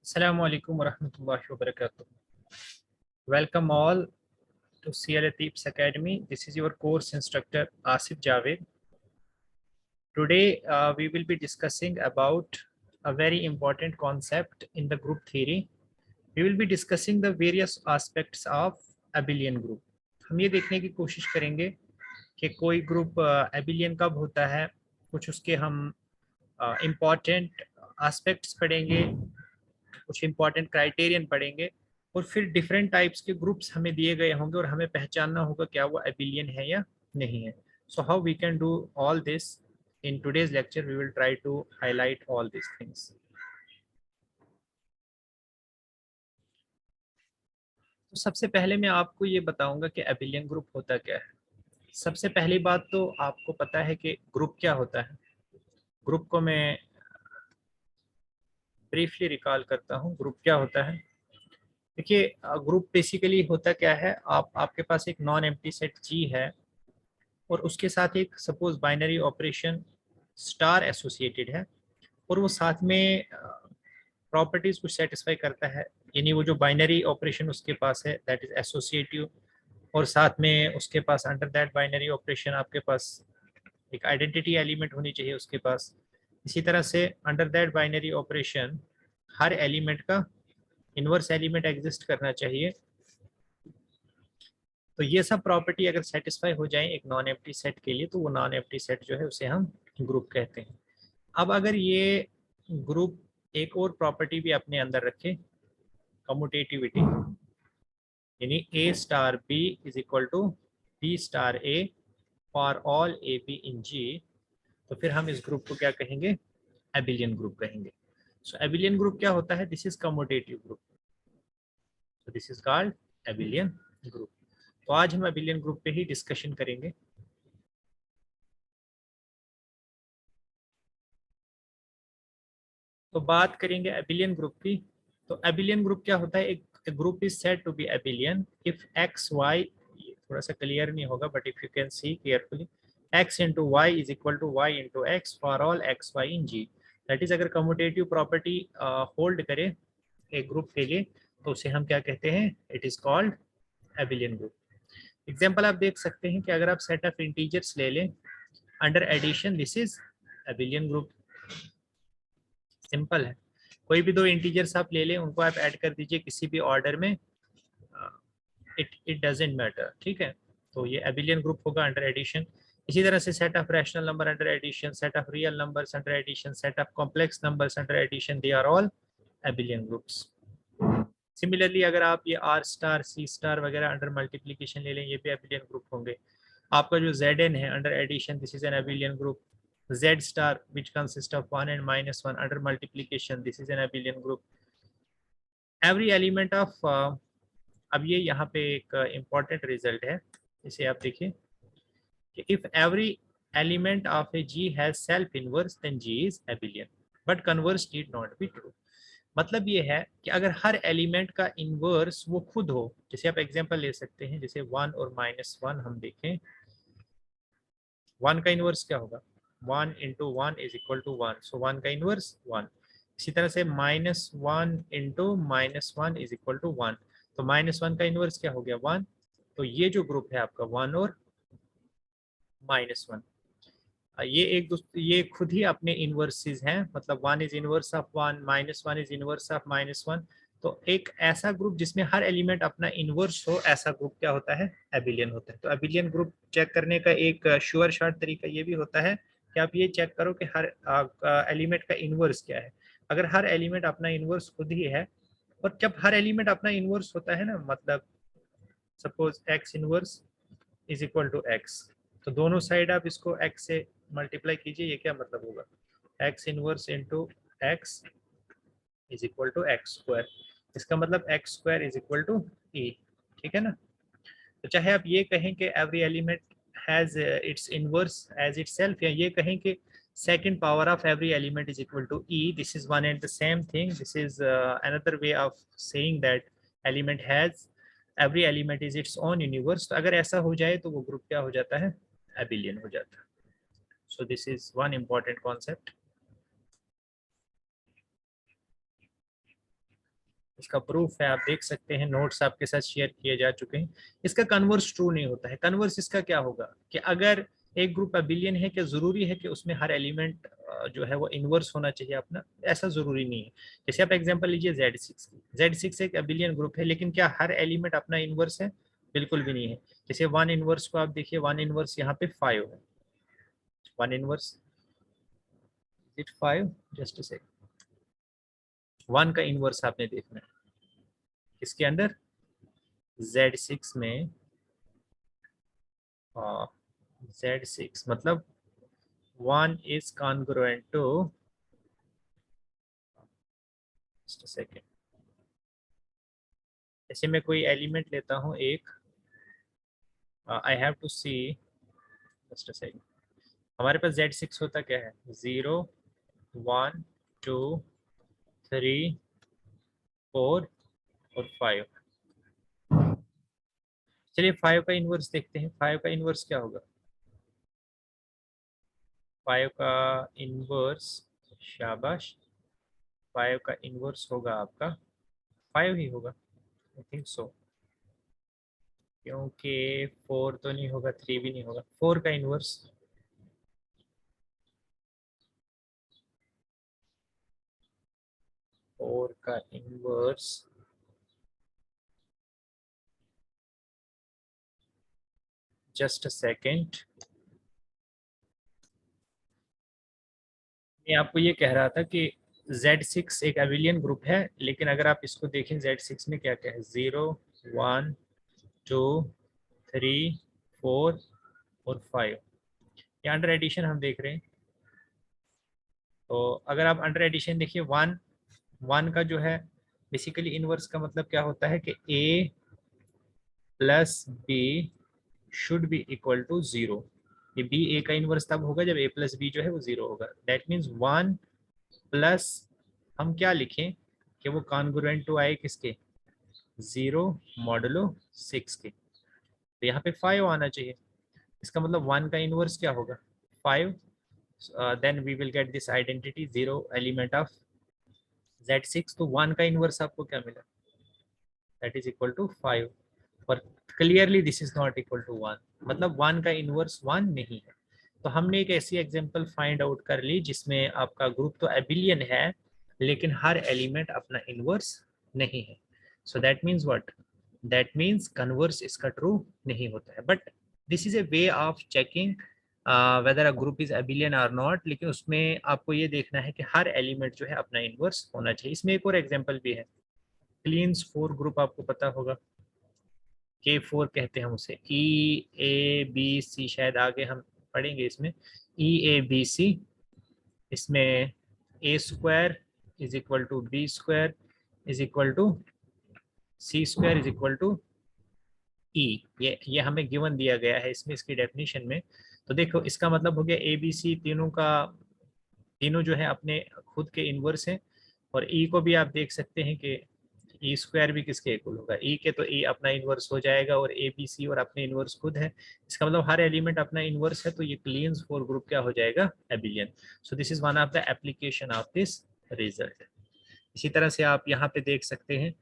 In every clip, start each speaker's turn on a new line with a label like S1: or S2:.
S1: Assalamu alaikum warahmatullahi wabarakatuh. Welcome all to CLA Tips Academy. This is your course instructor Asif Javed. Today we will be discussing about a very important concept in the group theory. We will be discussing the various aspects of abelian group. हम ये देखने की कोशिश करेंगे कि कोई group abelian कब होता है, कुछ उसके हम इम्पॉर्टेंट एस्पेक्ट्स पढ़ेंगे, कुछ इंपॉर्टेंट क्राइटेरियन पढ़ेंगे और फिर डिफरेंट टाइप्स के ग्रुप्स हमें दिए गए होंगे और हमें पहचानना होगा क्या वो एबिलियन है या नहीं है. So how we can do all this in today's lecture. We will try to highlight all this things. तो सबसे पहले मैं आपको ये बताऊंगा कि एबिलियन ग्रुप होता क्या है. सबसे पहली बात तो आपको पता है कि ग्रुप क्या होता है. ग्रुप को मैं ब्रीफली रिकॉल करता हूँ. ग्रुप क्या होता है. देखिए, ग्रुप बेसिकली होता क्या है, आपके पास एक नॉन एम्प्टी सेट जी है और उसके साथ एक suppose binary operation star associated है और वो साथ में प्रॉपर्टीज कुछ सेटिस्फाई करता है. यानी वो जो बाइनरी ऑपरेशन उसके पास है दैट इज एसोसिएटिव, और साथ में उसके पास अंडर दैट बाइनरी ऑपरेशन आपके पास एक आइडेंटिटी एलिमेंट होनी चाहिए उसके पास. इसी तरह से under that binary operation her element का इनवर्स एलिमेंट एग्जिस्ट करना चाहिए. तो ये सब प्रॉपर्टी अगर सेटिस्फाई हो जाए एक नॉन एम्प्टी सेट के लिए तो वो नॉन एम्प्टी सेट जो है उसे हम ग्रुप कहते हैं. अब अगर ये ग्रुप एक और प्रॉपर्टी भी अपने अंदर रखे, कम्यूटेटिविटी, यानी A star B is equal to B star A for all A B in G, तो फिर हम इस ग्रुप को क्या कहेंगे, एबिलियन ग्रुप कहेंगे. सो एबिलियन ग्रुप क्या होता है, this is commutative group. So this is called abelian group. तो आज हम एबिलियन ग्रुप पे ही डिस्कशन करेंगे. तो बात करेंगे एबिलियन ग्रुप की. तो एबिलियन ग्रुप क्या होता है, एक group is said to be abelian if x y, थोड़ा सा क्लियर नहीं होगा but if you can see carefully, x into y is equal to y into x for all x y in G. That is अगर commutative property hold करे एक group के लिए तो उसे हम क्या कहते हैं, it is called abelian group. Example आप देख सकते हैं कि अगर आप सेट ऑफ इंटीजर्स ले लें under addition, this is abelian group. Simple है. कोई भी दो इंटीजर्स आप ले लें, उनको आप ऐड कर दीजिए किसी भी ऑर्डर में, इट डजेंट मैटर. ठीक है, तो ये एबिलियन ग्रुप होगा अंडर एडिशन. इसी तरह से set of rational number under addition, set of real numbers under addition, set of complex numbers under addition, they are all abelian groups. Similarly अगर आप ये आर स्टार सी स्टार वगैरह under multiplication ले लें, ये भी एबिलियन ग्रुप होंगे. आपका जो Zn है under addition, this is an abelian group. Z star which consists of 1 and -1 under multiplication, this is an abelian group. Every element of अब ये यहाँ पे एक important result है, इसे आप देखिए कि if every element of a G has self inverse then G is abelian, but converse need not be true. मतलब ये है कि अगर हर एलिमेंट का इनवर्स वो खुद हो, जैसे आप एग्जांपल ले सकते हैं, जैसे 1 और -1 हम देखें, 1 का इनवर्स क्या होगा, 1 इंटू 1 इज इक्वल टू 1, सो 1 का इनवर्स 1. इसी तरह से -1 इंटू -1 इज इक्वल टू 1, तो -1 का इनवर्स क्या हो गया, 1. तो ये जो ग्रुप है आपका 1 और -1, ये खुद ही अपने इनवर्सेस हैं. मतलब 1 is inverse of 1, -1 is inverse of -1. तो एक ऐसा ग्रुप जिसमें हर एलिमेंट अपना इनवर्स हो, ऐसा ग्रुप क्या होता है, एबिलियन होता है. तो एबिलियन ग्रुप चेक करने का एक श्योर शॉर्ट तरीका ये भी होता है कि आप ये चेक करो कि हर एलिमेंट का इनवर्स क्या है. अगर हर एलिमेंट अपना इनवर्स खुद ही है, और जब हर एलिमेंट अपना इनवर्स होता है ना, मतलब suppose x inverse is equal to x, तो दोनों साइड आप इसको x से मल्टीप्लाई कीजिए, ये क्या मतलब होगा, x inverse into x is equal to x square. इसका मतलब x square is equal to e. ठीक है ना. तो चाहे आप ये कहें कि every element has its inverse as itself, या ये कहें कि second power of every element is equal to e, this is one and the same thing. This is another way of saying that element has, every element is its own universe. तो अगर ऐसा हो जाए तो वो group क्या हो जाता है, एबिलियन हो जाता है. So this is one important concept. इसका प्रूफ है, आप देख सकते हैं, नोट्स आपके साथ शेयर किए जा चुके हैं। इसका कन्वर्स ट्रू नहीं होता है। कन्वर्स इसका क्या होगा कि अगर एक ग्रुप अबिलियन है, क्या जरूरी है कि उसमें हर एलिमेंट जो है वो इनवर्स होना चाहिए अपना? ऐसा जरूरी नहीं है। जैसे आप एग्जांपल लीजिए Z6 की, Z6 एक अबिलियन ग्रुप है, लेकिन क्या हर एलिमेंट अपना इनवर्स है? बिल्कुल भी नहीं है। जैसे वन इनवर्स को आप देखिए, वन इनवर्स यहाँ पे 5 है। One inverse it 5, just say one का इनवर्स आपने देखना है किसके अंदर? Z6 में। Z6 मतलब 1 is congruent to, just a second, जैसे मैं कोई एलिमेंट लेता हूँ एक, I have to see, just a second, हमारे पास Z6 होता क्या है? 0 1 2 3 4 और 5। चलिए 5 का इनवर्स देखते हैं। 5 का इनवर्स क्या होगा? 5 का इनवर्स, शाबाश, 5 का इनवर्स होगा आपका 5 ही होगा, आई थिंक सो, क्योंकि 4 तो नहीं होगा, 3 भी नहीं होगा। 4 का इनवर्स, 4 का इनवर्स, जस्ट अ सेकेंड, मैं आपको ये कह रहा था कि Z6 एक एबिलियन ग्रुप है, लेकिन अगर आप इसको देखें Z6 में क्या क्या है? 0 1 2 3 4 और 5। ये अंडर एडिशन हम देख रहे हैं। तो अगर आप अंडर एडिशन देखिए, वन वन का जो है बेसिकली इनवर्स का मतलब क्या होता है कि A plus B should be equal to 0। ये बी ए का इनवर्स तब होगा जब A प्लस बी जो है वो 0 होगा। दैट मीन्स 1 प्लस, हम क्या लिखें कि वो कॉन्ग्रुएंट टू आए किसके? 0 मॉडुलो 6 के। तो यहाँ पे 5 आना चाहिए। इसका मतलब 1 का इनवर्स क्या होगा? 5। Then we will get this identity 0 element of Z6। तो 1 का इनवर्स आपको क्या मिला? That is equal to 5। पर clearly this is not equal to 1, मतलब 1 का इनवर्स 1 नहीं है। तो हमने एक ऐसी एग्जांपल फाइंड आउट कर ली जिसमें आपका ग्रुप तो एबिलियन है, लेकिन हर एलिमेंट अपना इनवर्स नहीं है। So that means what? That means converse इसका ट्रू नहीं होता है। But this is a way of checking weather a group is एबिलियन और नॉट, लेकिन उसमें आपको ये देखना है कि हर एलिमेंट जो है अपना इनवर्स होना चाहिए। इसमें एक और एग्जांपल भी है, क्लीन्स 4 ग्रुप आपको पता होगा, K4 कहते हैं उसे। EABC, शायद आगे हम पढ़ेंगे इसमें। EABC, इसमें A square is equal to B square is equal to C square is equal to E। ये हमें गिवन दिया गया है इसमें, इसकी डेफिनेशन में। तो देखो इसका मतलब हो गया ABC तीनों का, तीनों जो है अपने खुद के इनवर्स हैं। और E को भी आप देख सकते हैं कि ई स्क्वायर भी किसके इक्वल होगा? ई के, तो ई अपना इनवर्स हो जाएगा, और ए बी सी और अपने इनवर्स खुद है। इसका मतलब हर एलिमेंट अपना इनवर्स है, तो ये क्लीन्स 4 ग्रुप क्या हो जाएगा? एबिलियन। सो this is one of the application of this result. इसी तरह से आप यहाँ पे देख सकते हैं,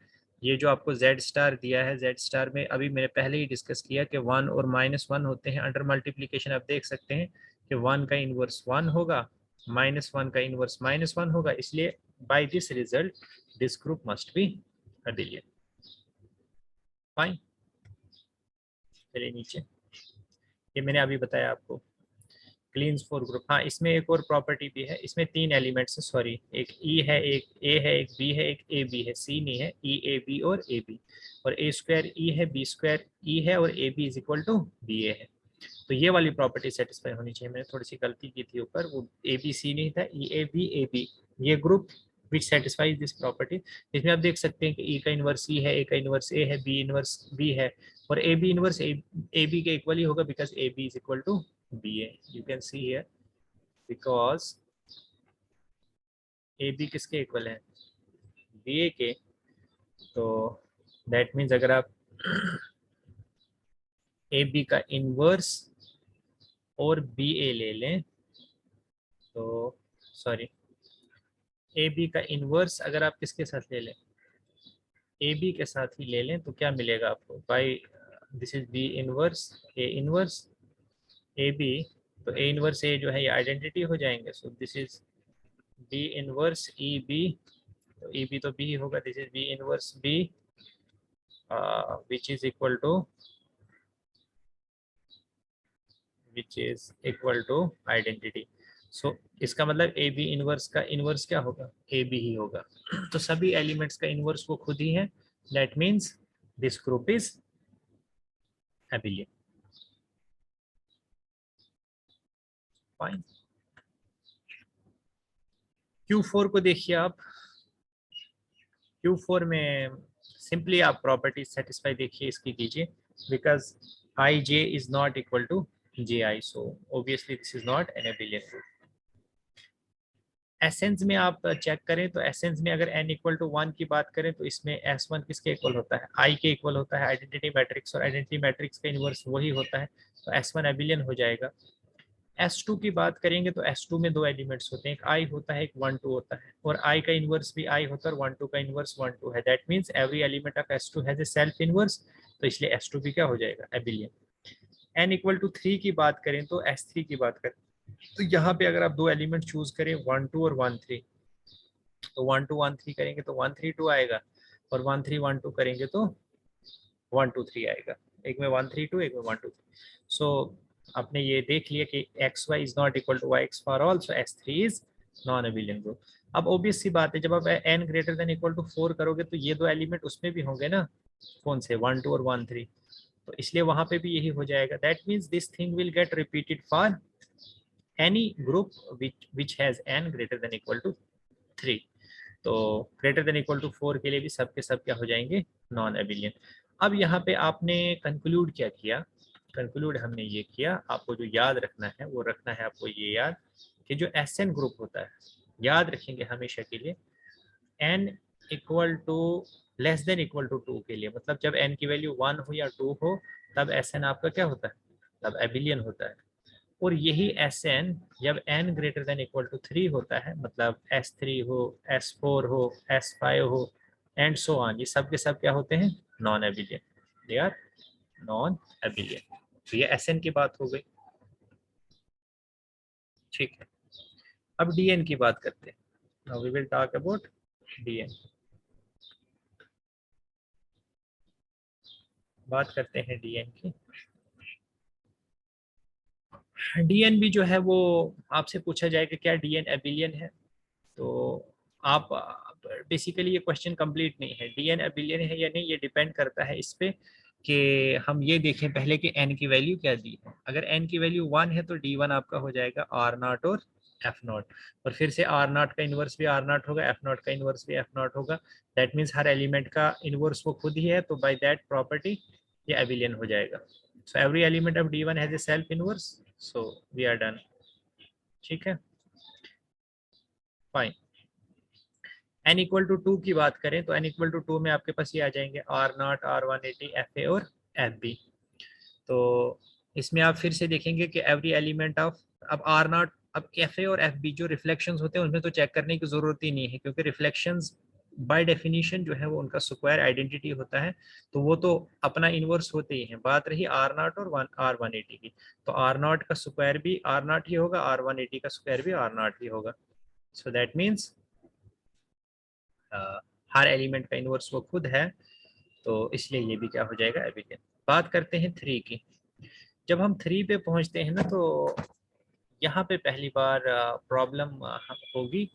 S1: ये जो आपको जेड स्टार दिया है, जेड स्टार में अभी मैंने पहले ही डिस्कस किया कि 1 और -1 होते हैं अंडर मल्टीप्लीकेशन। आप देख सकते हैं कि 1 का इनवर्स 1 होगा, -1 का इनवर्स -1 होगा, इसलिए by this result this group must be abelian. Fine, चलिए नीचे, ये मैंने अभी बताया आपको क्लीन्स 4 ग्रुप। हाँ, इसमें एक और प्रॉपर्टी भी है। इसमें 3 एलिमेंट्स है, सॉरी, एक ई है, एक ए है, एक बी है, एक ए बी है। सी नहीं है, ई ए बी और ए बी। और ए स्क्वायर ई है, बी स्क्वायर ई है, और A B is equal to B A है। तो ये वाली प्रॉपर्टी सेटिस्फाई होनी चाहिए। मैंने थोड़ी सी गलती की थी ऊपर, वो ए बी सी नहीं था, ई ए बी, ये group which satisfies this property. इसमें आप देख सकते हैं कि ई का इनवर्स ई है, ए का इनवर्स ए है, बी इनवर्स बी है, और A B inverse A B के इक्वल ही होगा, because A B is equal to B A. You can see here, because A B किसके इक्वल है? बी ए के। तो दैट मीन्स अगर आप ए बी का इनवर्स और बी ए ले लें, तो सॉरी, ए बी का इनवर्स अगर आप किसके साथ ले लें? ए बी के साथ ही ले लें तो क्या मिलेगा आपको, by this is B inverse A inverse A B, तो ए इनवर्स ए जो है ये आइडेंटिटी हो जाएंगे, so this is B inverse E B, तो ई बी तो बी होगा, this is B inverse B which is equal to identity. So इसका मतलब ए बी इनवर्स का इनवर्स क्या होगा, ए बी ही होगा। तो सभी एलिमेंट्स का इनवर्स वो खुद ही है, that means this group is एबिलियन। Fine. Q4 को देखिए आप, Q4 में सिंपली आप प्रॉपर्टी सेटिस्फाई देखिए इसकी कीजिए, because I J is not equal to J I, so obviously this is not an abelian group. Essence में आप चेक करें तो एसेंस में अगर n इक्वल टू 1 की बात करें तो इसमें S1 किसके इक्वल होता है, I के इक्वल होता है, आइडेंटिटी मैट्रिक्स, और आइडेंटिटी मैट्रिक्स का इन्वर्स वही होता है, तो S1 एबिलियन हो जाएगा। S2 की बात करेंगे तो S2 में दो एलिमेंट्स होते हैं, एक I होता है, एक 1 2 होता है, और I का इन्वर्स भी I होता है और 1 2 का इन्वर्स 1 2 है, that means every element of S2 has a self inverse, तो इसलिए S2 भी क्या हो जाएगा, एबिलियन। n इक्वल टू 3 की बात करें तो S3 की बात करें तो यहाँ पे अगर आप दो एलिमेंट चूज करें 1 2 और 1 3, तो 1 2 1 3 करेंगे तो 1 3 2 आएगा, और 1 3 1 2 करेंगे तो 1 2 3 आएगा, एक में 1 3 2, एक में 1 2 3। सो आपने ये देख लिया कि x y is not equal to y x for all, so S3 is non abelian group. अब ऑब्वियस सी बात है, जब आप n greater than equal to 4 करोगे तो ये दो एलिमेंट उसमें भी होंगे ना, कौन से 1 2 और 1 3, तो इसलिए वहां पे भी यही हो जाएगा, that means this thing will get repeated for any group which has n greater than equal to 3। तो ग्रेटर देन इक्वल टू 4 के लिए भी सब के सब क्या हो जाएंगे, नॉन एबिलियन। अब यहाँ पे आपने कंक्लूड क्या किया, कंक्लूड हमने ये किया, आपको जो याद रखना है वो रखना है आपको ये याद कि जो SN ग्रुप होता है, याद रखेंगे हमेशा के लिए, n equal to less than equal to 2 के लिए, मतलब जब n की वैल्यू 1 हो या 2 हो तब SN आपका क्या होता है, तब एबिलियन होता है। और यही SN जब n greater than equal to 3 होता है, मतलब S3 हो, S4 हो, S5 हो एंड सो ऑन, ये सब के सब क्या होते हैं, non abelian, they are non abelian. तो ये SN की बात हो गई, ठीक है। अब DN की बात करते हैं, now we will talk about DN। बात करते हैं DN की। DN भी जो है वो आपसे पूछा जाएगा क्या DN एबिलियन है, तो आप बेसिकली ये क्वेश्चन कंप्लीट नहीं है, DN एबिलियन है या नहीं ये डिपेंड करता है इस पे कि हम ये देखें पहले कि n की वैल्यू क्या दी है। अगर n की वैल्यू 1 है तो D1 आपका हो जाएगा R0 और F0, और फिर से R0 का इन्वर्स भी R0 होगा, F0 का इन्वर्स भी F0 होगा, दैट मीन्स हर एलिमेंट का इन्वर्स वो खुद ही है, तो बाय दैट प्रॉपर्टी ये एबिलियन हो जाएगा। So every element of D1 has a self inverse, so we are done, ठीक है, फाइन। n इक्वल टू 2 की बात करें तो n इक्वल टू 2 में आपके पास ये आ जाएंगे R0 R180 FA और FB। तो इसमें आप फिर से देखेंगे कि एवरी एलिमेंट ऑफ, अब R0, अब FA और FB जो रिफ्लेक्शंस होते हैं उनमें तो चेक करने की जरूरत ही नहीं है, क्योंकि रिफ्लेक्शंस बाय डेफिनेशन जो है वो उनका स्क्वायर आइडेंटिटी होता है, तो वो तो अपना इनवर्स होते ही हैं। बात रही R0 और R180 की, तो R0 का स्क्वायर भी R0 ही होगा, R180 का स्क्वायर भी R0 ही होगा, सो दैट मीन्स हर एलिमेंट का इनवर्स वो खुद है, तो इसलिए ये भी क्या हो जाएगा, एबिलियन। बात करते हैं 3 की। जब हम 3 पे पहुंचते हैं ना तो यहाँ पे पहली बार प्रॉब्लम होगी,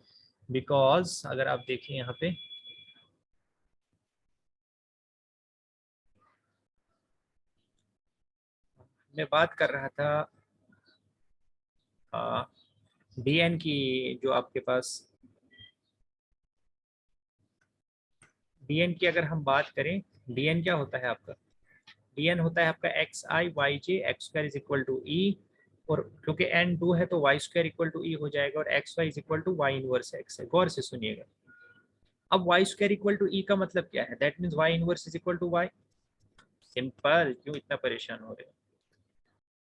S1: बिकॉज अगर आप देखें यहाँ पे मैं बात कर रहा था DN की, जो आपके पास DN की अगर हम बात करें, DN क्या होता है आपका, DN होता है आपका XI YJ x square is equal to E, और क्योंकि n 2 है तो y square equal to E हो जाएगा, और x y is equal to y inverse x है। गौर से सुनिएगा, अब y square equal to E का मतलब क्या है, that means y inverse is equal to y. Simple, क्यों इतना परेशान हो रहे हो,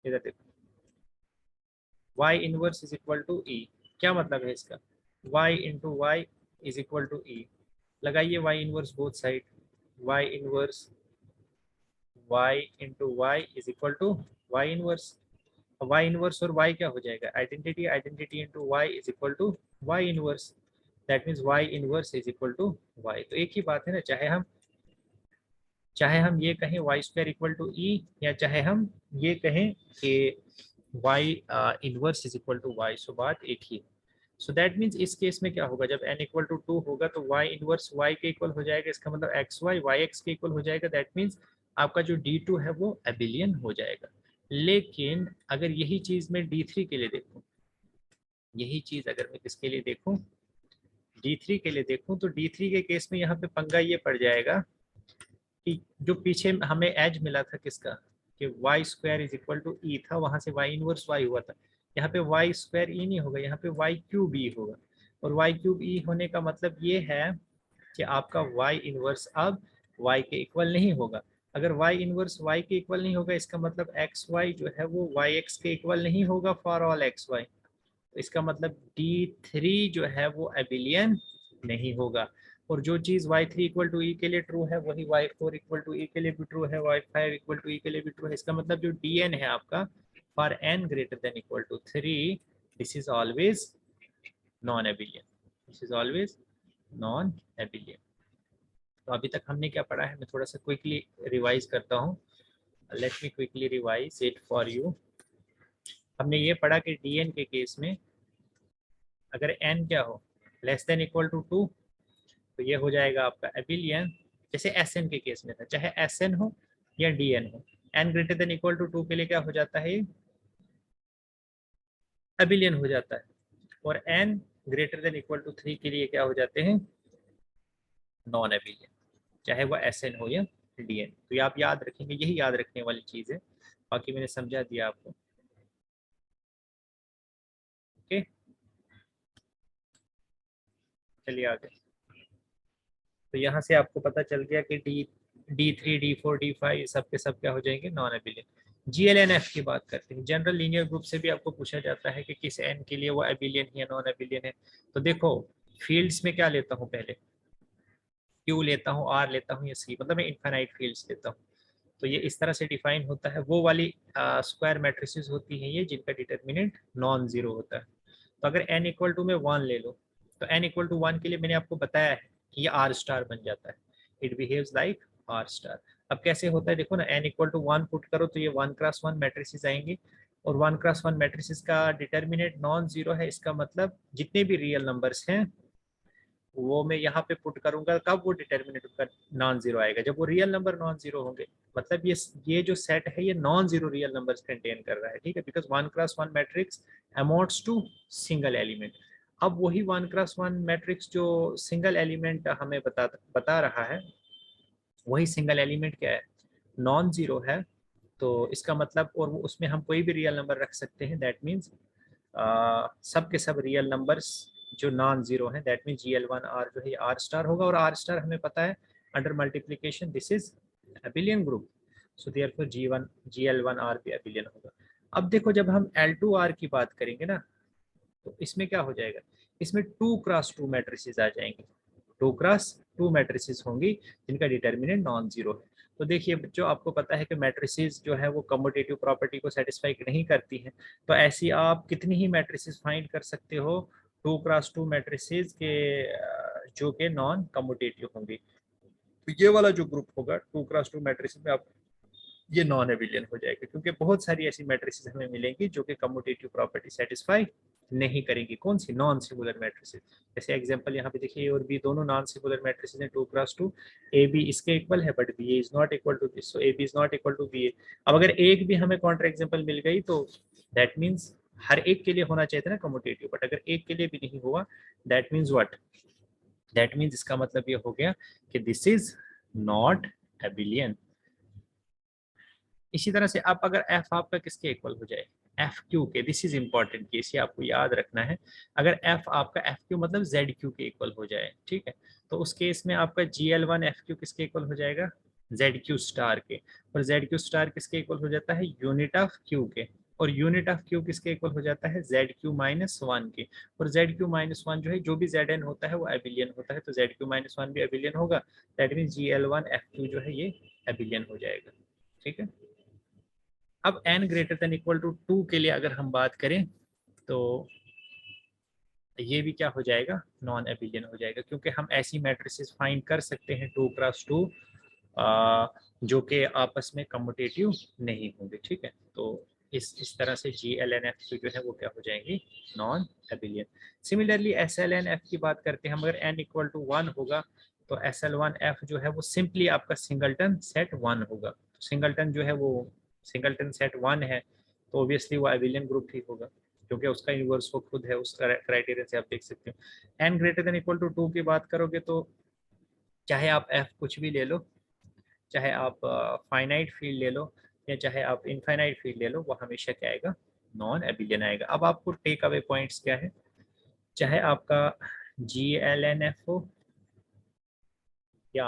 S1: इधर देखो, y inverse is equal to E, क्या मतलब है इसका, y into y is equal to E, लगाइए y inverse both side, y inverse y into y is equal to y inverse. y inverse और y क्या हो जाएगा, identity, identity into y is equal to y inverse. That means y inverse is equal to y। तो एक ही बात है ना, चाहे हम ये कहें Y square equal to E, या चाहे हम ये कहें कि Y inverse is equal to Y, so बात एक ही है। सो दैट मीन्स इस केस में क्या होगा, जब n इक्वल टू 2 होगा तो y इनवर्स y के इक्वल हो जाएगा, इसका मतलब एक्स वाई वाई एक्स के इक्वल हो जाएगा। दैट मीन्स आपका जो d2 है वो एबिलियन हो जाएगा। लेकिन अगर यही चीज मैं d3 के लिए देखूं, यही चीज अगर मैं किसके लिए देखूं, d3 के लिए देखूं, तो d3 के केस में यहाँ पे पंगा ये पड़ जाएगा कि जो पीछे हमें एज मिला था किसका, कि Y square is equal to E था, वहां से वाई इनवर्स वाई हुआ था। यहाँ पे वाई स्क्वायर ई नहीं होगा, यहाँ पे वाई क्यूब ई होगा। और वाई क्यूब ई होने का मतलब ये है कि आपका वाई इनवर्स अब वाई के इक्वल नहीं होगा। अगर वाई इनवर्स वाई के इक्वल नहीं होगा, इसका मतलब एक्स वाई जो है वो वाई एक्स के इक्वल नहीं होगा फॉर ऑल एक्स वाई। तो इसका मतलब D3 जो है वो एबिलियन नहीं होगा। और जो चीज y3 इक्वल टू ई के लिए ट्रू है वही y4 इक्वल टू ई के लिए भी ट्रू है, y5 इक्वल टू ई के लिए भी ट्रू है। इसका मतलब जो dn है आपका for n greater than equal to 3, this is always non abelian, this is always non abelian. तो अभी तक हमने क्या पढ़ा है, मैं थोड़ा सा क्विकली रिवाइज करता हूँ। Let me quickly revise it for you. हमने ये पढ़ा कि dn के केस में अगर n क्या हो, लेस देन इक्वल टू 2, तो ये हो जाएगा आपका एबिलियन। जैसे एस एन के केस में था, चाहे एस एन हो या डी एन हो, n greater than equal to 2 के लिए क्या हो जाता है, एबिलियन हो जाता है। और n greater than equal to 3 के लिए क्या हो जाते हैं, नॉन एबिलियन, चाहे वो एस एन हो या डी एन। तो ये आप याद रखेंगे, यही याद रखने वाली चीज़ है, बाकी मैंने समझा दिया आपको। ओके, चलिए आगे। तो यहाँ से आपको पता चल गया कि D3 D4 D5 सब के सब क्या हो जाएंगे, नॉन एबिलियन। GLNF की बात करते हैं, जनरल लीनियर ग्रुप से भी आपको पूछा जाता है कि किस n के लिए वो एबिलियन है या नॉन एबिलियन है। तो देखो फील्ड्स में क्या लेता हूँ, पहले Q लेता हूँ, R लेता हूँ या C, मतलब मैं इनफाइनाइट फील्ड्स लेता हूँ। तो ये इस तरह से डिफाइन होता है। वो वाली स्क्वायर मैट्रिसेस होती हैं ये जिनका डिटर्मिनेंट नॉन जीरो होता है। तो अगर n इक्वल टू में 1 ले लो, तो n इक्वल टू 1 के लिए मैंने आपको बताया है कि ये आर स्टार बन जाता है, it behaves like R star. अब कैसे होता है देखो ना, n इक्वल टू 1 पुट करो तो ये 1x1 मैट्रिसेस आएंगे, और 1x1 मैट्रिसेस का डिटर्मिनेंट नॉन जीरो है। इसका मतलब जितने भी रियल नंबर्स हैं वो मैं यहाँ पे पुट करूंगा, कब वो डिटर्मिनेंट का नॉन जीरो आएगा, जब वो रियल नंबर नॉन जीरो होंगे। मतलब ये जो सेट है ये non zero real numbers contain कर रहा है, ठीक है, because 1x1 matrix amounts to single element. अब वही 1x1 मैट्रिक्स जो सिंगल एलिमेंट हमें बता रहा है, वही सिंगल एलिमेंट क्या है, नॉन जीरो है। तो इसका मतलब, और वो उसमें हम कोई भी रियल नंबर रख सकते हैं, दैट मीन्स सब के सब रियल नंबर्स जो नॉन जीरो हैं, दैट मीन्स GL1R जो है आर स्टार होगा। और आर स्टार हमें पता है under multiplication this is abelian group, so therefore GL1R भी एबिलियन होगा। अब देखो जब हम L2R की बात करेंगे ना, तो इसमें क्या हो जाएगा, इसमें 2x2 मैट्रिसेस आ जाएंगे, 2x2 मैट्रिसेस होंगी जिनका डिटर्मिनेंट नॉन जीरो है। तो देखिए बच्चों, आपको पता है कि मैट्रिसेस जो है वो कम्यूटेटिव प्रॉपर्टी को सेटिस्फाई नहीं करती हैं। तो ऐसी आप कितनी ही मैट्रिसेस फाइंड कर सकते हो 2x2 मैट्रिसेस के जो के नॉन कम्यूटेटिव होंगी। तो ये वाला जो ग्रुप होगा 2x2 मैट्रिसेस में, आप ये नॉन एबिलियन हो जाएगा, क्योंकि बहुत सारी ऐसी मैट्रिसेस हमें मिलेंगी जो कि कम्यूटेटिव प्रॉपर्टी सेटिस्फाई नहीं करेंगी। कौन सी, नॉन सिंगुलर मैट्रिसेस। जैसे एग्जांपल यहाँ पे देखिए, ए और बी दोनों नॉन सिंगुलर मैट्रिसेस हैं 2x2, ए बी इसके इक्वल है but B A is not equal to this, so A B is not equal to B A. अब अगर एक भी हमें कॉन्ट्रा एग्जांपल मिल गई तो दैट मीन्स हर एक के लिए होना चाहिए था ना कम्यूटेटिव, बट अगर एक के लिए भी नहीं हुआ, that means what, that means इसका मतलब ये हो गया कि दिस इज नॉट एबिलियन। इसी तरह से अब अगर f आपका किसके इक्वल हो जाए, एफ क्यू के, दिस इज इंपॉर्टेंट केस, ये आपको याद रखना है। अगर f आपका एफ क्यू मतलब जेड क्यू के इक्वल हो जाए, ठीक है, तो उस केस में आपका GL1 एफ क्यू किसके इक्वल हो जाएगा, जेड क्यू स्टार के। और जेड क्यू स्टार किसके इक्वल हो जाता है, यूनिट ऑफ क्यू के। और यूनिट ऑफ क्यू किसके इक्वल हो जाता है, जेड क्यू माइनस वन के। और जेड क्यू माइनस वन जो है, जो भी जेड एन होता है वो एबिलियन होता है, तो जेड क्यू माइनस वन भी एबिलियन होगा। That mean G L one F Q जो है ये एबिलियन हो जाएगा। ठीक है, अब n greater than equal to two के लिए अगर हम बात करें तो ये भी क्या हो जाएगा, नॉन एबिलियन हो जाएगा, क्योंकि हम ऐसी मैट्रिसेस फाइंड कर सकते हैं 2x2 जो कि आपस में कम्यूटेटिव नहीं होंगे। ठीक है, तो इस तरह से जी एल एन एफ जो है वो क्या हो जाएंगी, non abelian. Similarly S L n F की बात करते हैं, हम अगर एन इक्वल टू वन होगा तो एस एल वन एफ जो है वो सिंपली आपका सिंगलटन सेट वन होगा। तो सिंगलटन जो है वो सिंगलटन सेट वन है, तो ऑब्वियसली वो एबिलियन ग्रुप ही होगा, क्योंकि उसका इनवर्स वो खुद है, उस क्राइटेरिया से आप देख सकते हो। N greater than equal to two की बात करोगे तो चाहे आप एफ कुछ भी ले लो, चाहे आप फाइनाइट फील्ड ले लो या चाहे आप इनफाइनाइट फील्ड ले लो, वो हमेशा क्या आएगा, नॉन एबिलियन आएगा। अब आपको टेक अवे पॉइंट्स क्या है, चाहे आपका जी एल एन एफ हो या,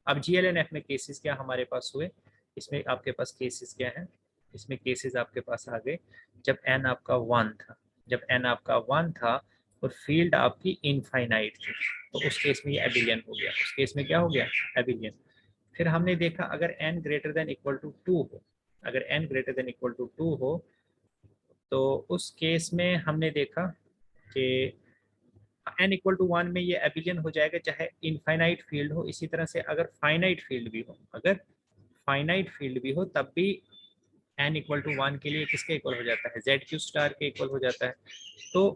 S1: अब जी एल एन एफ में केसेस क्या हमारे पास हुए, इसमें आपके पास केसेस क्या है, इसमें केसेस आपके पास आ गए जब एन आपका वन था, जब एन आपका वन था और फील्ड आपकी इनफाइनाइट थी, तो उस केस में ये एबिलियन हो गया, उस केस में क्या हो गया, एबिलियन। फिर हमने देखा अगर n greater than equal to two हो, अगर n greater than equal to two हो तो उस केस में हमने देखा कि n इक्वल टू वन में ये एबिलियन हो जाएगा चाहे इनफाइनाइट फील्ड हो। इसी तरह से अगर फाइनाइट फील्ड भी हो, अगर फाइनाइट फील्ड भी हो तब भी n इक्वल टू वन के लिए किसके इक्वल हो जाता है, जेड क्यू स्टार के इक्वल हो जाता है। तो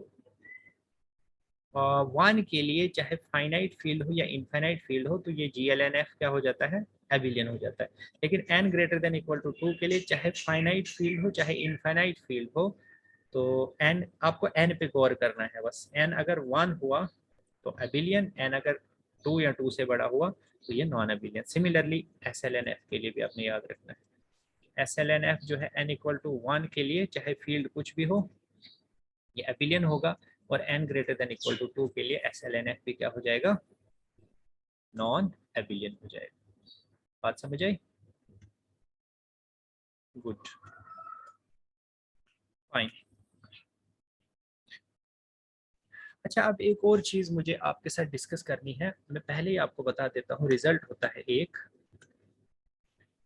S1: वन के लिए चाहे फाइनाइट फील्ड हो या इनफाइनाइट फील्ड हो तो ये जी एल एन एफ क्या हो जाता है, एबिलियन हो जाता है। लेकिन n greater than equal to two के लिए चाहे फाइनाइट फील्ड हो चाहे इनफाइनाइट फील्ड हो, तो एन आपको एन पे गौर करना है बस। एन अगर वन हुआ तो एबिलियन, एन अगर टू या टू से बड़ा हुआ तो ये non abelian. Similarly S L n F के लिए भी आपने याद रखना है, एस एल एन एफ जो है एन इक्वल टू वन के लिए चाहे फील्ड कुछ भी हो ये एबिलियन होगा, और n greater than equal to two के लिए एस एल एन एफ भी क्या हो जाएगा, नॉन एबिलियन हो जाएगा। बात समझ आई, गुड, फाइन। अच्छा, अब एक और चीज मुझे आपके साथ डिस्कस करनी है, मैं पहले ही आपको बता देता हूँ। रिजल्ट होता है एक,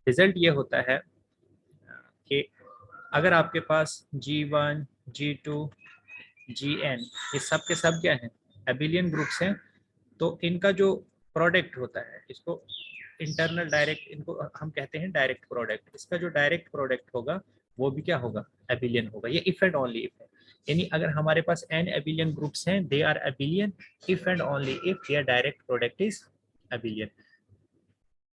S1: रिजल्ट ये होता है कि अगर आपके पास G1 G2 Gn ये सब के सब क्या हैं, एबिलियन ग्रुप्स हैं, तो इनका जो प्रोडक्ट होता है इसको इंटरनल डायरेक्ट, इनको हम कहते हैं डायरेक्ट प्रोडक्ट। इसका जो डायरेक्ट प्रोडक्ट होगा वो भी क्या होगा, एबिलियन होगा। ये इफ एंड ओनली इफ है, यानी अगर हमारे पास n एबिलियन ग्रुप्स हैं they are abelian if and only if their direct product is abelian.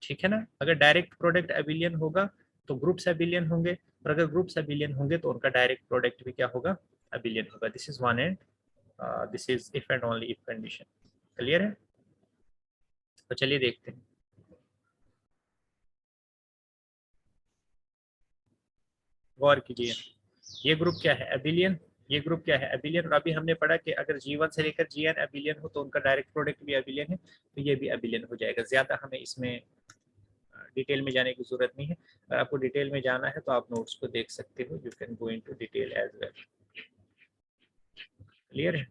S1: ठीक है ना, अगर डायरेक्ट प्रोडक्ट एबिलियन होगा तो ग्रुप्स एबिलियन होंगे, और अगर ग्रुप्स एबिलियन होंगे तो उनका डायरेक्ट प्रोडक्ट भी क्या होगा, एबिलियन होगा। This is one and this is if and only if condition. Clear है, तो चलिए देखते हैं। गौर कीजिए, ये ग्रुप क्या है, एबिलियन, ये ग्रुप क्या है, एबिलियन। और अभी हमने पढ़ा कि अगर G1 से लेकर Gn एबिलियन हो तो उनका डायरेक्ट प्रोडक्ट भी एबिलियन है, तो ये भी एबिलियन हो जाएगा। ज्यादा हमें इसमें डिटेल में जाने की जरूरत नहीं है। अगर आपको डिटेल में जाना है तो आप नोट्स को देख सकते हो, you can go into detail as well. Clear है।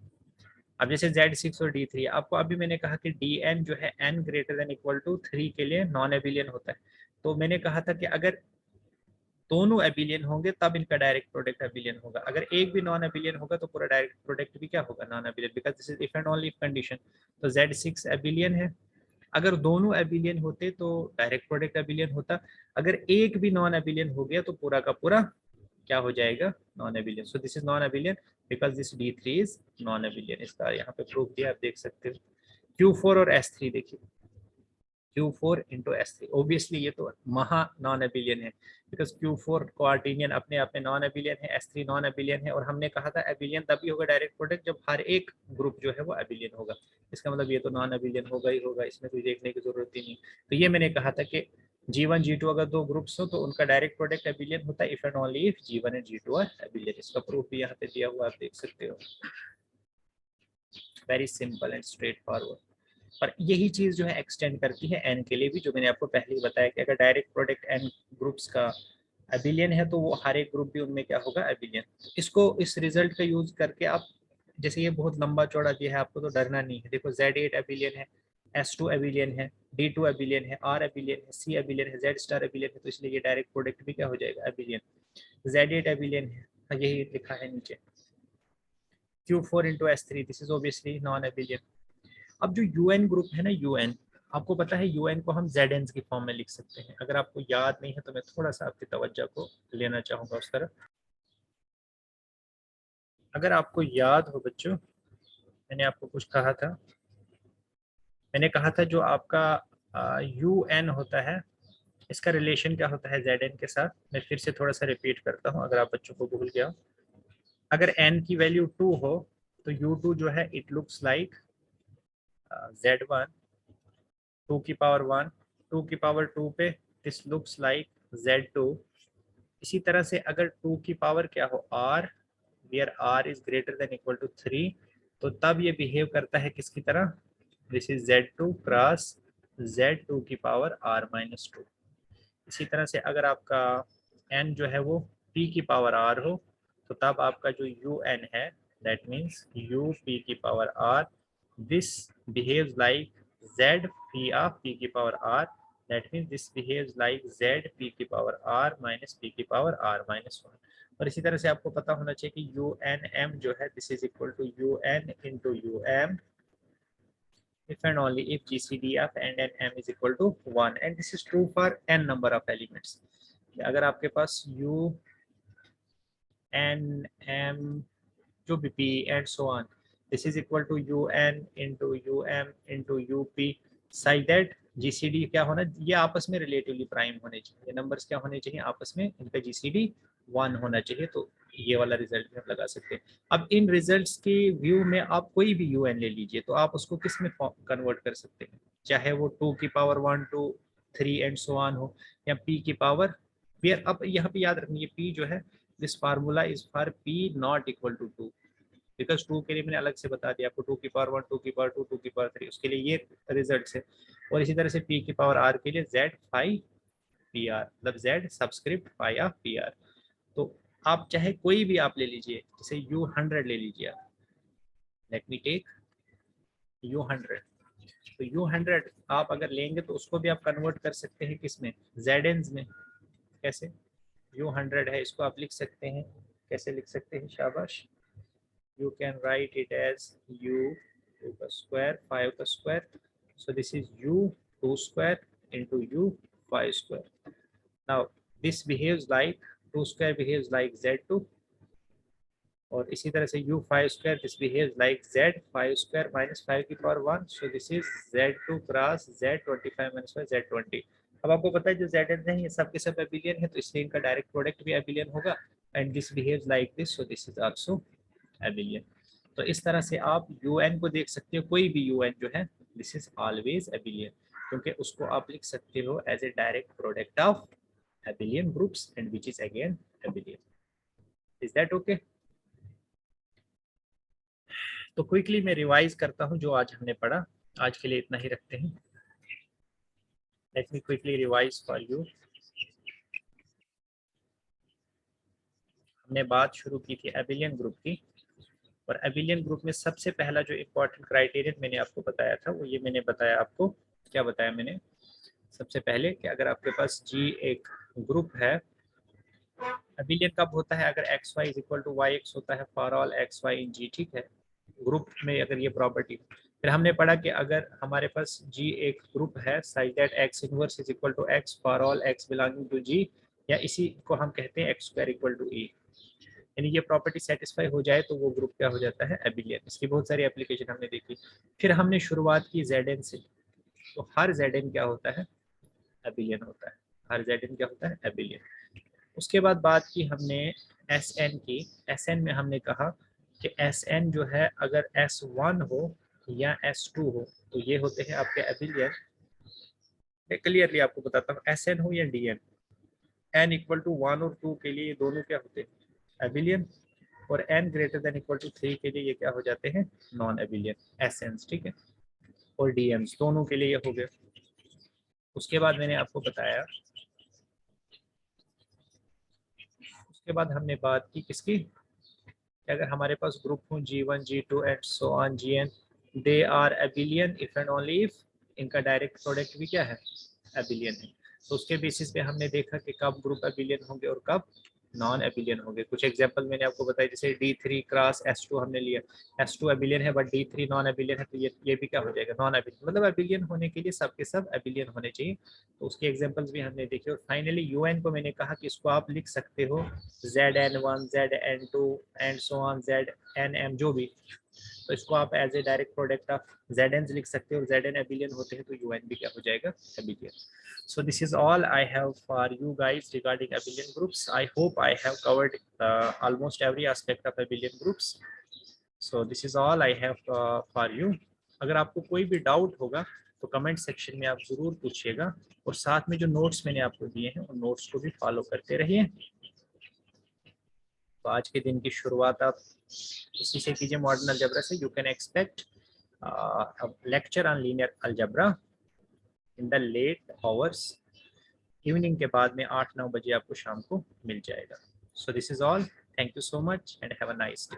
S1: अब जैसे Z6 और D3, आपको अभी मैंने कहा कि Dn जो है n greater than equal to 3 के लिए नॉन एबिलियन होता है। तो मैंने कहा था कि अगर दोनों एबिलियन होंगे तब इनका डायरेक्ट प्रोडक्ट एबिलियन होगा, अगर एक भी नॉन एबिलियन होगा तो पूरा डायरेक्ट प्रोडक्ट भी क्या होगा, non एबिलियन, because this is if and only if condition. तो Z6 एबिलियन है, अगर दोनों एबिलियन होते तो डायरेक्ट प्रोडक्ट एबिलियन होता, अगर एक भी नॉन एबिलियन हो गया तो पूरा का पूरा क्या हो जाएगा, non एबिलियन। So this is non एबिलियन because this D3 is non एबिलियन। इसका यहाँ पे प्रूफ दिया, आप देख सकते हो। Q4 और S3 देखिए, Q4 इंटू S3, ओबियसली ये तो महा नॉन एबिलियन है, बिकॉज Q4 क्वार्टिनियन अपने आप में नॉन एबिलियन है, S3 नॉन एबिलियन है, और हमने कहा था एबिलियन तभी होगा डायरेक्ट प्रोडक्ट जब हर एक ग्रुप जो है वो एबिलियन होगा। इसका मतलब ये तो नॉन एबिलियन होगा ही होगा, इसमें कोई देखने की जरूरत ही नहीं। तो ये मैंने कहा था कि G1 G2 अगर दो ग्रुप्स हो तो उनका डायरेक्ट प्रोडक्ट एबिलियन होता है if and only if G1 and G2 are abelian. इसका प्रूफ भी यहाँ पे दिया हुआ, आप देख सकते हो। Very simple and straight forward. और यही चीज जो है एक्सटेंड करती है एन के लिए भी, जो मैंने आपको पहले ही बताया कि अगर डायरेक्ट प्रोडक्ट एन ग्रुप्स का एबिलियन है तो वो हर एक ग्रुप भी उनमें क्या होगा, एबिलियन। इसको इस रिजल्ट का यूज करके आप, जैसे ये बहुत लंबा चौड़ा दिया है आपको तो डरना नहीं है। देखो Z8 एबिलियन है, S2 एबिलियन है, D2 एबिलियन है, R एबिलियन है, C एबिलियन है, Z स्टार एबिलियन है, तो इसलिए ये डायरेक्ट प्रोडक्ट भी क्या हो जाएगा, एबिलियन। Z8 एबिलियन है, हाँ, यही लिखा है नीचे। Q4 into S3, this is obviously non एबिलियन। अब जो UN ग्रुप है ना, UN, आपको पता है UN को हम ZNs की फॉर्म में लिख सकते हैं। अगर आपको याद नहीं है तो मैं थोड़ा सा आपकी तवज्जो को लेना चाहूँगा उस तरफ। अगर आपको याद हो बच्चों, मैंने आपको कुछ कहा था, मैंने कहा था जो आपका UN होता है, इसका रिलेशन क्या होता है ZN के साथ। मैं फिर से थोड़ा सा रिपीट करता हूँ अगर आप बच्चों को भूल गया हो। अगर N की वैल्यू 2 हो तो U2 जो है इट लुक्स लाइक Z1, 2 की पावर 1, 2 की पावर 2 पे दिस लुक्स लाइक Z2। इसी तरह से अगर 2 की पावर क्या हो R, where R is greater than equal to 3, तो तब ये बिहेव करता है किसकी तरह, this is Z2 cross Z2 की पावर R माइनस 2। इसी तरह से अगर आपका n जो है वो p की पावर r हो, तो तब आपका जो un है, दैट मीन्स u p की power r, this behaves like z p of p की power r, that means this behaves like z p की पावर r माइनस p की पावर r माइनस 1। और इसी तरह से आपको पता होना चाहिए कि unm जो है this is equal to un into um if and only if GCD of n and m is equal to 1, and this is true for n number of elements। अगर आपके पास u n m जो भी p and so on, this is equal to un into um into up, such that GCD क्या होना, ये आपस में relatively prime होने चाहिए, ये नंबर्स क्या होने चाहिए आपस में, इनका GCD 1 होना चाहिए। तो ये वाला रिजल्ट भी हम लगा सकते हैं। अब इन रिजल्ट्स के व्यू में आप कोई भी UN ले लीजिए तो आप उसको किस में कन्वर्ट कर सकते हैं, चाहे वो 2 की पावर 1 2 3 एंड सो ऑन हो, या p की पावर, फिर अब यहाँ पे याद रखनी है p जो है, this formula is for p not equal to 2, because 2 के लिए मैंने अलग से बता दिया आपको, 2 की पावर 1 2 की पावर 2 2 की पावर 3, उसके लिए ये रिजल्ट है। और इसी तरह से p की पावर r के लिए z फाई पी आर, मतलब z subscript phi of P R. तो आप चाहे कोई भी आप ले लीजिए, जैसे u100 ले लीजिए आप, लेट मी टेक u100। तो u100 आप अगर लेंगे तो उसको भी आप कन्वर्ट कर सकते हैं किसमें, Zns में। कैसे, u100 है, इसको आप लिख सकते हैं, कैसे लिख सकते हैं, शाबाश, you can write it as u2 का स्क्वायर 5 का square, so this is u2 square into u5 square। now this behaves like 2 square behaves like z2, और इसी तरह से u5 square this behaves like z5 square minus 5 की power 1, so this is z2 cross z25 minus 5 z20। अब आपको पता है जो zn है ये सब के सब एबिलियन है, तो इसलिए इनका डायरेक्ट प्रोडक्ट भी एबिलियन होगा, and this behaves like this, so this is also एबिलियन। तो इस तरह से आप UN को देख सकते हो, कोई भी UN जो है दिस इज ऑलवेज एबिलियन, क्योंकि उसको आप लिख सकते हो as a direct product of abelian groups and which is again abelian. Is that okay? तो क्विकली मैं रिवाइज करता हूँ जो आज हमने पढ़ा, आज के लिए इतना ही रखते हैं। Let me quickly revise for you. हमने बात शुरू की थी एबिलियन ग्रुप की, और एबिलियन ग्रुप में सबसे पहला जो इम्पोर्टेंट क्राइटेरियन मैंने आपको बताया था वो ये मैंने बताया आपको, क्या बताया मैंने सबसे पहले, कि अगर आपके पास G एक ग्रुप है, एबिलियन कब होता है, अगर x y is equal to y x होता है for all x y in G, ठीक है, ग्रुप में अगर ये प्रॉपर्टी। फिर हमने पढ़ा कि अगर हमारे पास जी एक ग्रुप है size that X inverse is equal to X for all X belonging to G, या इसी को हम कहते हैं X square equal to E, यानी ये प्रॉपर्टी सेटिस्फाई हो जाए तो वो ग्रुप क्या हो जाता है, एबिलियन। इसकी बहुत सारी एप्लीकेशन हमने देखी। फिर हमने शुरुआत की जेड से, तो हर जेड क्या होता है, एबिलियन होता है, हर जेड क्या होता है, एबिलियन। उसके बाद बात की हमने एस एन की, एस एन में हमने कहा कि एस एन जो है अगर S1 हो या S2 हो तो ये होते हैं आपके एबिलियन। मैं क्लियरली आपको बताता हूँ, एस एन हो या D n, n equal to 1 और 2 के लिए दोनों क्या होते हैं, एबिलियन, और n greater than equal to 3 के लिए ये क्या हो जाते हैं, नॉन एबिलियन एस एन, ठीक है, और डी एम्स दोनों के लिए ये हो गए। उसके बाद मैंने आपको बताया उसके बाद हमने बात की किसकी, कि अगर हमारे पास ग्रुप हो G1 G2 and so on Gn, they are abelian if and only if इनका डायरेक्ट प्रोडक्ट भी क्या है, एबिलियन है। तो उसके बेसिस पे हमने देखा कि कब ग्रुप एबिलियन होंगे और कब नॉन एबिलियन होंगे। कुछ एग्जांपल मैंने आपको बताया, जैसे D3 क्रॉस S2 हमने लिया, S2 एबिलियन है बट D3 नॉन एबिलियन है, तो ये भी क्या हो जाएगा, नॉन एबिलियन। मतलब एबिलियन होने के लिए सब के सब एबिलियन होने चाहिए। तो उसके एग्जांपल्स भी हमने देखे। और फाइनली UN को मैंने कहा कि इसको आप लिख सकते हो ZN1 ZN2 and so on ZNM जो भी, तो इसको आप as a direct product of ZN लिख सकते हो, और ZN एबिलियन होते हैं तो UN भी क्या हो जाएगा, एबिलियन। So this is all I have for you guys regarding abelian groups. I hope I have covered almost every aspect of abelian groups. So this is all I have for you. अगर आपको कोई भी doubt होगा तो comment section में आप ज़रूर पूछिएगा, और साथ में जो नोट्स मैंने आपको दिए हैं उन नोट्स को भी फॉलो करते रहिए। तो आज के दिन की शुरुआत आप इसी से कीजिए, मॉडर्न अलजेब्रा से। You can expect lecture on linear algebra in the late hours, evening के बाद में 8-9 बजे आपको शाम को मिल जाएगा। सो this is all, thank you so much and have a nice day.